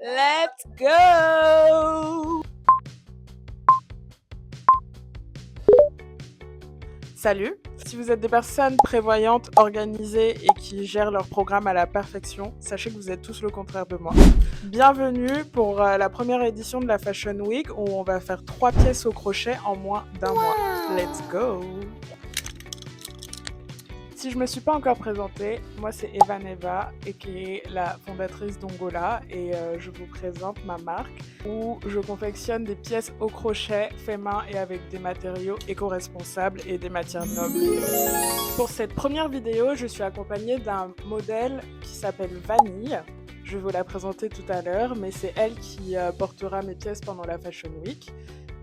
Let's go! Salut! Si vous êtes des personnes prévoyantes, organisées et qui gèrent leur programme à la perfection, sachez que vous êtes tous le contraire de moi. Bienvenue pour la première édition de la Fashion Week où on va faire 3 pièces au crochet en moins d'un mois. Let's go! Si je me suis pas encore présentée, moi c'est Evaneva, qui est la fondatrice d'Ongola, et je vous présente ma marque où je confectionne des pièces au crochet, fait main et avec des matériaux éco-responsables et des matières nobles. Pour cette première vidéo, je suis accompagnée d'un modèle qui s'appelle Vanille. Je vais vous la présenter tout à l'heure, mais c'est elle qui portera mes pièces pendant la Fashion Week.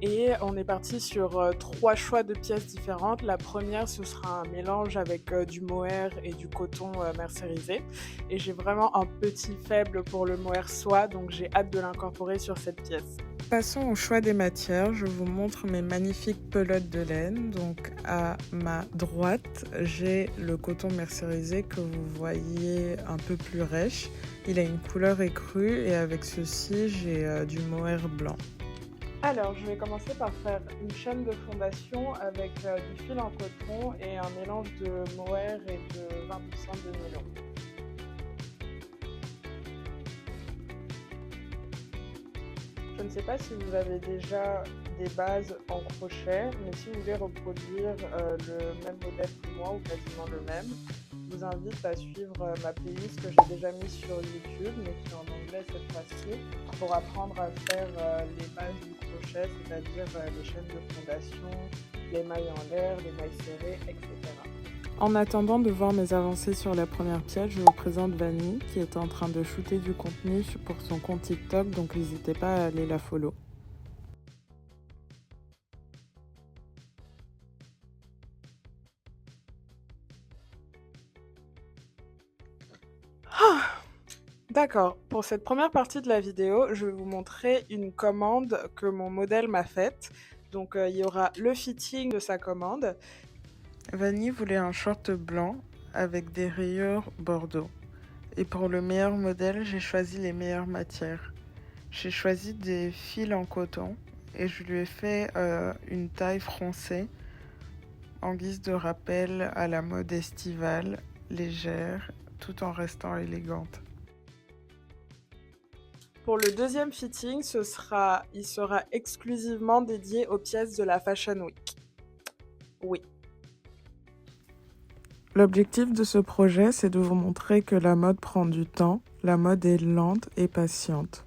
Et on est parti sur 3 choix de pièces différentes. La première, ce sera un mélange avec du mohair et du coton mercerisé. Et j'ai vraiment un petit faible pour le mohair soie, donc j'ai hâte de l'incorporer sur cette pièce. Passons au choix des matières. Je vous montre mes magnifiques pelotes de laine. Donc à ma droite, j'ai le coton mercerisé que vous voyez un peu plus rêche. Il a une couleur écrue et avec ceci, j'ai du mohair blanc. Alors, je vais commencer par faire une chaîne de fondation avec du fil en coton et un mélange de mohair et de 20% de nylon. Je ne sais pas si vous avez déjà des bases en crochet, mais si vous voulez reproduire le même modèle que moi ou quasiment le même, je vous invite à suivre ma playlist que j'ai déjà mise sur YouTube, mais qui est en anglais cette fois-ci, pour apprendre à faire les bases du crochet, c'est-à-dire les chaînes de fondation, les mailles en l'air, les mailles serrées, etc. En attendant de voir mes avancées sur la première pièce, je vous présente Vanille, qui est en train de shooter du contenu pour son compte TikTok, donc n'hésitez pas à aller la follow. D'accord, pour cette première partie de la vidéo, je vais vous montrer une commande que mon modèle m'a faite. Donc il y aura le fitting de sa commande. Vanille voulait un short blanc avec des rayures bordeaux. Et pour le meilleur modèle, j'ai choisi les meilleures matières. J'ai choisi des fils en coton et je lui ai fait une taille froncée en guise de rappel à la mode estivale, légère, tout en restant élégante. Pour le deuxième fitting, il sera exclusivement dédié aux pièces de la Fashion Week. Oui. L'objectif de ce projet, c'est de vous montrer que la mode prend du temps, la mode est lente et patiente.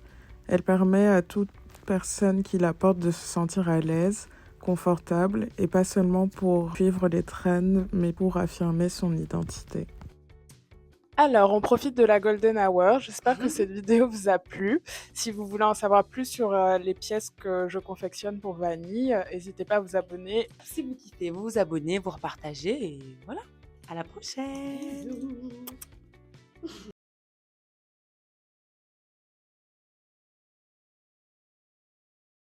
Elle permet à toute personne qui la porte de se sentir à l'aise, confortable, et pas seulement pour suivre les trends, mais pour affirmer son identité. Alors, on profite de la Golden Hour. J'espère que cette vidéo vous a plu. Si vous voulez en savoir plus sur les pièces que je confectionne pour Vanille, n'hésitez pas à vous abonner. Si vous kiffez, vous vous abonnez, vous repartagez et voilà. À la prochaine! Bisous.